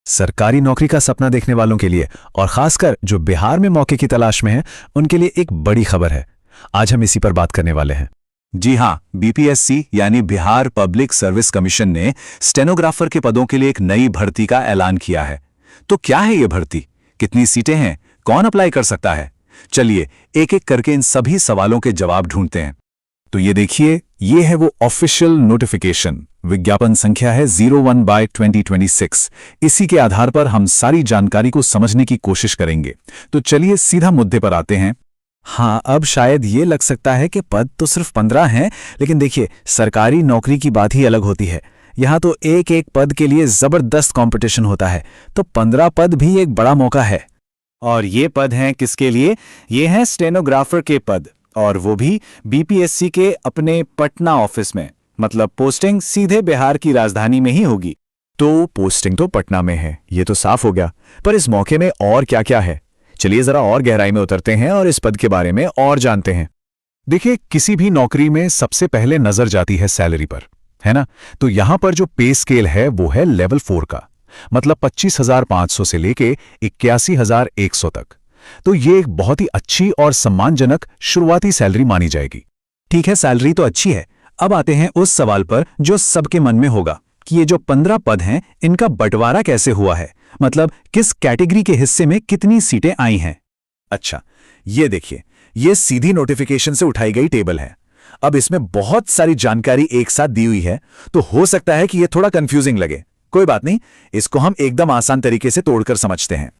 सरकारी नौकरी का सपना देखने वालों के लिए और खासकर जो बिहार में मौके की तलाश में हैं, उनके लिए एक बड़ी खबर है। आज हम इसी पर बात करने वाले हैं। जी हां, बीपीएससी यानी बिहार पब्लिक सर्विस कमीशन ने स्टेनोग्राफर के पदों के लिए एक नई भर्ती का ऐलान किया है। तो क्या है ये भर्ती, कितनी सीटें हैं, कौन अप्लाई कर सकता है? चलिए एक एक करके इन सभी सवालों के जवाब ढूंढते हैं। तो ये देखिए, ये है वो ऑफिशियल नोटिफिकेशन। विज्ञापन संख्या है 01/2026। इसी के आधार पर हम सारी जानकारी को समझने की कोशिश करेंगे। तो चलिए सीधा मुद्दे पर आते हैं। हाँ, अब शायद ये लग सकता है कि पद तो सिर्फ 15 हैं, लेकिन देखिए सरकारी नौकरी की बात ही अलग होती है। यहाँ तो एक एक पद के लिए जबरदस्त कंपटीशन होता है, तो 15 पद भी एक बड़ा मौका है। और ये पद हैं किसके लिए? ये हैं स्टेनोग्राफर के पद, और वो भी बीपीएससी के अपने पटना ऑफिस में। मतलब पोस्टिंग सीधे बिहार की राजधानी में ही होगी। तो पोस्टिंग तो पटना में है, ये तो साफ हो गया, पर इस मौके में और क्या क्या है? चलिए जरा और गहराई में उतरते हैं और इस पद के बारे में और जानते हैं। देखिए, किसी भी नौकरी में सबसे पहले नजर जाती है सैलरी पर, है ना? तो यहां पर जो पे स्केल है वो है लेवल 4 का, मतलब 25,500 से लेके 81,100 तक। तो ये एक बहुत ही अच्छी और सम्मानजनक शुरुआती सैलरी मानी जाएगी। ठीक है, सैलरी तो अच्छी है। अब आते हैं उस सवाल पर जो सबके मन में होगा कि ये जो 15 पद हैं, इनका बंटवारा कैसे हुआ है? मतलब किस कैटेगरी के हिस्से में कितनी सीटें आई हैं? अच्छा, ये देखिए, ये सीधी नोटिफिकेशन से उठाई गई टेबल है। अब इसमें बहुत सारी जानकारी एक साथ दी हुई है, तो हो सकता है कि ये थोड़ा कंफ्यूजिंग लगे। कोई बात नहीं, इसको हम एकदम आसान तरीके से तोड़कर समझते हैं।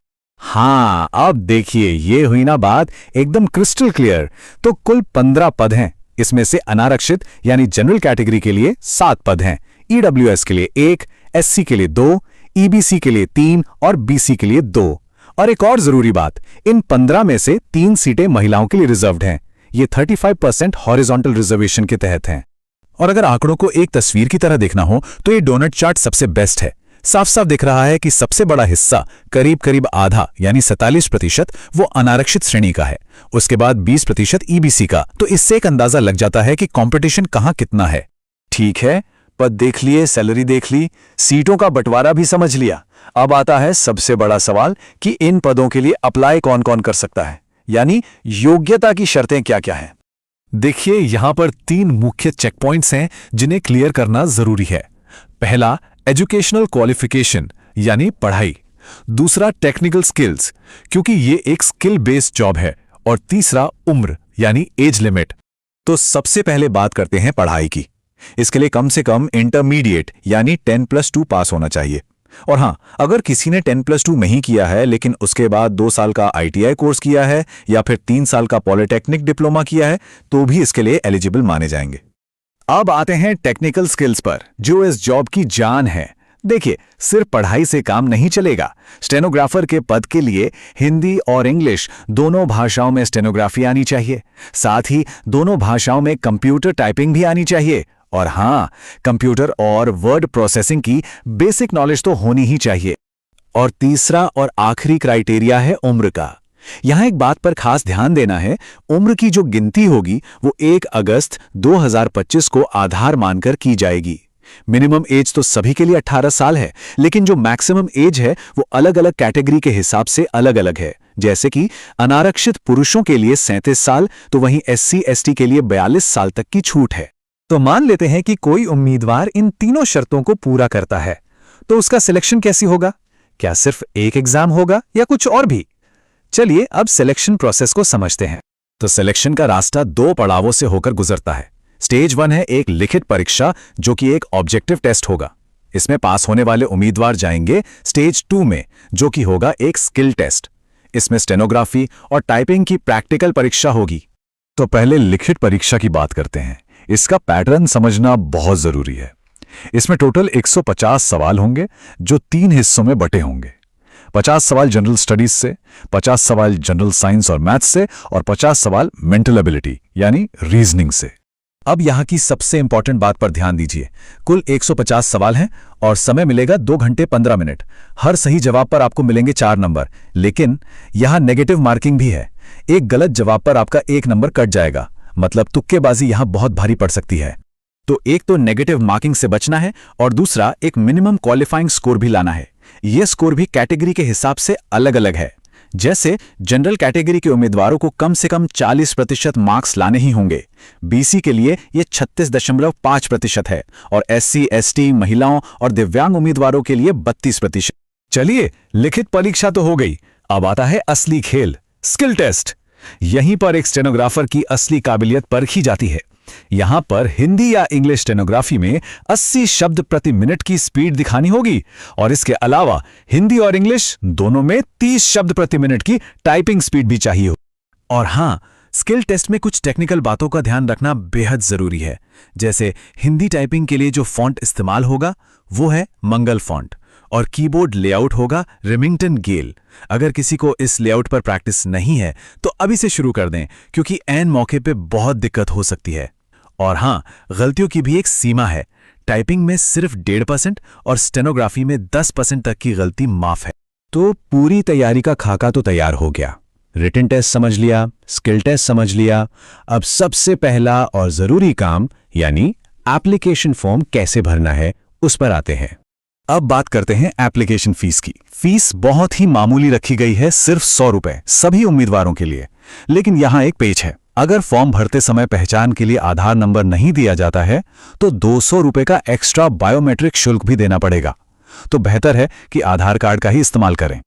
हाँ, अब देखिए, ये हुई ना बात एकदम क्रिस्टल क्लियर। तो कुल 15 पद हैं। इसमें से अनारक्षित यानी जनरल कैटेगरी के लिए 7 पद हैं, ईडब्ल्यूएस के लिए 1, एससी के लिए 2, ईबीसी के लिए 3 और बीसी के लिए 2। और एक और जरूरी बात, इन 15 में से 3 सीटें महिलाओं के लिए रिजर्व्ड हैं। ये 35% हॉरिजॉन्टल रिजर्वेशन के तहत हैं। और अगर आंकड़ों को एक तस्वीर की तरह देखना हो तो ये डोनट चार्ट सबसे बेस्ट है। साफ साफ दिख रहा है कि सबसे बड़ा हिस्सा करीब करीब आधा यानी 47% वो अनारक्षित श्रेणी का है। उसके बाद 20% ईबीसी का। तो इससे एक अंदाजा लग जाता है कि कंपटीशन कहां कितना है। ठीक है, पद देख लिए, सैलरी देख ली, सीटों का बंटवारा भी समझ लिया। अब आता है सबसे बड़ा सवाल कि इन पदों के लिए अप्लाई कौन कौन कर सकता है, यानी योग्यता की शर्तें क्या क्या हैं। देखिए, यहां पर 3 मुख्य चेक पॉइंट्स हैं जिन्हें क्लियर करना जरूरी है। पहला, एजुकेशनल क्वालिफिकेशन यानी पढ़ाई। दूसरा, टेक्निकल स्किल्स, क्योंकि ये एक स्किल बेस्ड जॉब है। और तीसरा, उम्र यानी एज लिमिट। तो सबसे पहले बात करते हैं पढ़ाई की। इसके लिए कम से कम इंटरमीडिएट यानी 10+2 पास होना चाहिए। और हां, अगर किसी ने 10+2 नहीं किया है लेकिन उसके बाद 2 साल का आईटीआई कोर्स किया है या फिर 3 साल का पॉलिटेक्निक डिप्लोमा किया है, तो भी इसके लिए एलिजिबल माने जाएंगे। अब आते हैं टेक्निकल स्किल्स पर, जो इस जॉब की जान है। देखिए, सिर्फ पढ़ाई से काम नहीं चलेगा। स्टेनोग्राफर के पद के लिए हिंदी और इंग्लिश दोनों भाषाओं में स्टेनोग्राफी आनी चाहिए। साथ ही दोनों भाषाओं में कंप्यूटर टाइपिंग भी आनी चाहिए। और हां, कंप्यूटर और वर्ड प्रोसेसिंग की बेसिक नॉलेज तो होनी ही चाहिए। और तीसरा और आखिरी क्राइटेरिया है उम्र का। यहां एक बात पर खास ध्यान देना है, उम्र की जो गिनती होगी वो 1 अगस्त 2025 को आधार मानकर की जाएगी। मिनिमम एज तो सभी के लिए 18 साल है, लेकिन जो मैक्सिमम एज है वो अलग अलग कैटेगरी के हिसाब से अलग अलग है। जैसे कि अनारक्षित पुरुषों के लिए 37 साल, तो वहीं SC/ST के लिए 42 साल तक की छूट है। तो मान लेते हैं कि कोई उम्मीदवार इन तीनों शर्तों को पूरा करता है, तो उसका सिलेक्शन कैसी होगा? क्या सिर्फ एक एग्जाम होगा या कुछ और भी? चलिए अब सिलेक्शन प्रोसेस को समझते हैं। तो सिलेक्शन का रास्ता 2 पड़ावों से होकर गुजरता है। स्टेज 1 है एक लिखित परीक्षा, जो कि एक ऑब्जेक्टिव टेस्ट होगा। इसमें पास होने वाले उम्मीदवार जाएंगे स्टेज 2 में, जो कि होगा एक स्किल टेस्ट। इसमें स्टेनोग्राफी और टाइपिंग की प्रैक्टिकल परीक्षा होगी। तो पहले लिखित परीक्षा की बात करते हैं। इसका पैटर्न समझना बहुत जरूरी है। इसमें टोटल 150 सवाल होंगे, जो 3 हिस्सों में बटे होंगे। 50 सवाल जनरल स्टडीज से, 50 सवाल जनरल साइंस और मैथ्स से, और 50 सवाल मेंटल एबिलिटी यानी रीजनिंग से। अब यहां की सबसे इंपॉर्टेंट बात पर ध्यान दीजिए। कुल 150 सवाल हैं और समय मिलेगा 2 घंटे 15 मिनट। हर सही जवाब पर आपको मिलेंगे 4 नंबर, लेकिन यहां नेगेटिव मार्किंग भी है। एक गलत जवाब पर आपका 1 नंबर कट जाएगा, मतलब तुक्केबाजी यहां बहुत भारी पड़ सकती है। तो एक तो नेगेटिव मार्किंग से बचना है और दूसरा एक मिनिमम क्वालिफाइंग स्कोर भी लाना है। ये स्कोर भी कैटेगरी के हिसाब से अलग अलग है। जैसे जनरल कैटेगरी के उम्मीदवारों को कम से कम 40% मार्क्स लाने ही होंगे। बीसी के लिए ये 36.5% है और एससी, एसटी, महिलाओं और दिव्यांग उम्मीदवारों के लिए 32%। चलिए, लिखित परीक्षा तो हो गई, अब आता है असली खेल, स्किल टेस्ट। यहीं पर एक स्टेनोग्राफर की असली काबिलियत परखी जाती है। यहां पर हिंदी या इंग्लिश स्टेनोग्राफी में 80 शब्द प्रति मिनट की स्पीड दिखानी होगी और इसके अलावा हिंदी और इंग्लिश दोनों में 30 शब्द प्रति मिनट की टाइपिंग स्पीड भी चाहिए हो। और हां, स्किल टेस्ट में कुछ टेक्निकल बातों का ध्यान रखना बेहद जरूरी है। जैसे हिंदी टाइपिंग के लिए जो फॉन्ट इस्तेमाल होगा वो है मंगल फॉन्ट और कीबोर्ड लेआउट होगा रिमिंगटन गेल। अगर किसी को इस लेआउट पर प्रैक्टिस नहीं है तो अभी से शुरू कर दें, क्योंकि ऐन मौके पे बहुत दिक्कत हो सकती है। और हां, गलतियों की भी एक सीमा है। टाइपिंग में सिर्फ 1.5% और स्टेनोग्राफी में 10% तक की गलती माफ है। तो पूरी तैयारी का खाका तो तैयार हो गया। रिटन टेस्ट समझ लिया, स्किल टेस्ट समझ लिया। अब सबसे पहला और जरूरी काम यानी एप्लीकेशन फॉर्म कैसे भरना है उस पर आते हैं। अब बात करते हैं एप्लीकेशन फीस की। फीस बहुत ही मामूली रखी गई है, सिर्फ 100 रुपए सभी उम्मीदवारों के लिए। लेकिन यहां एक पेच है, अगर फॉर्म भरते समय पहचान के लिए आधार नंबर नहीं दिया जाता है तो 200 रुपए का एक्स्ट्रा बायोमेट्रिक शुल्क भी देना पड़ेगा। तो बेहतर है कि आधार कार्ड का ही इस्तेमाल करें।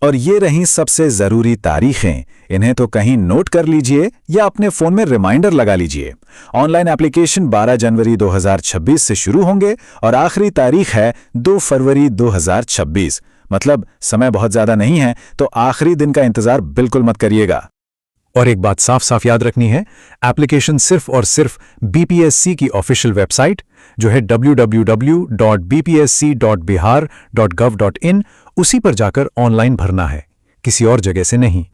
और ये रही सबसे जरूरी तारीखें, इन्हें तो कहीं नोट कर लीजिए या अपने फोन में रिमाइंडर लगा लीजिए। ऑनलाइन एप्लीकेशन 12 जनवरी 2026 से शुरू होंगे और आखिरी तारीख है 2 फरवरी 2026। मतलब समय बहुत ज्यादा नहीं है, तो आखिरी दिन का इंतजार बिल्कुल मत करिएगा। और एक बात साफ साफ याद रखनी है, एप्लीकेशन सिर्फ और सिर्फ बीपीएससी की ऑफिशियल वेबसाइट जो है www.bpsc.bihar.gov.in उसी पर जाकर ऑनलाइन भरना है, किसी और जगह से नहीं।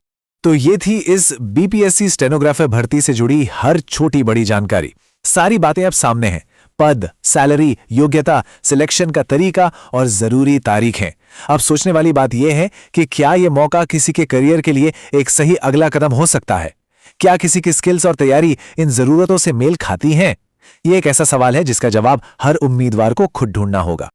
तो ये थी इस बीपीएससी स्टेनोग्राफर भर्ती से जुड़ी हर छोटी बड़ी जानकारी। सारी बातें अब सामने हैं। पद, सैलरी, योग्यता, सिलेक्शन का तरीका और जरूरी तारीखें। अब सोचने वाली बात यह है कि क्या यह मौका किसी के करियर के लिए एक सही अगला कदम हो सकता है? क्या किसी की स्किल्स और तैयारी इन जरूरतों से मेल खाती हैं? यह एक ऐसा सवाल है जिसका जवाब हर उम्मीदवार को खुद ढूंढना होगा।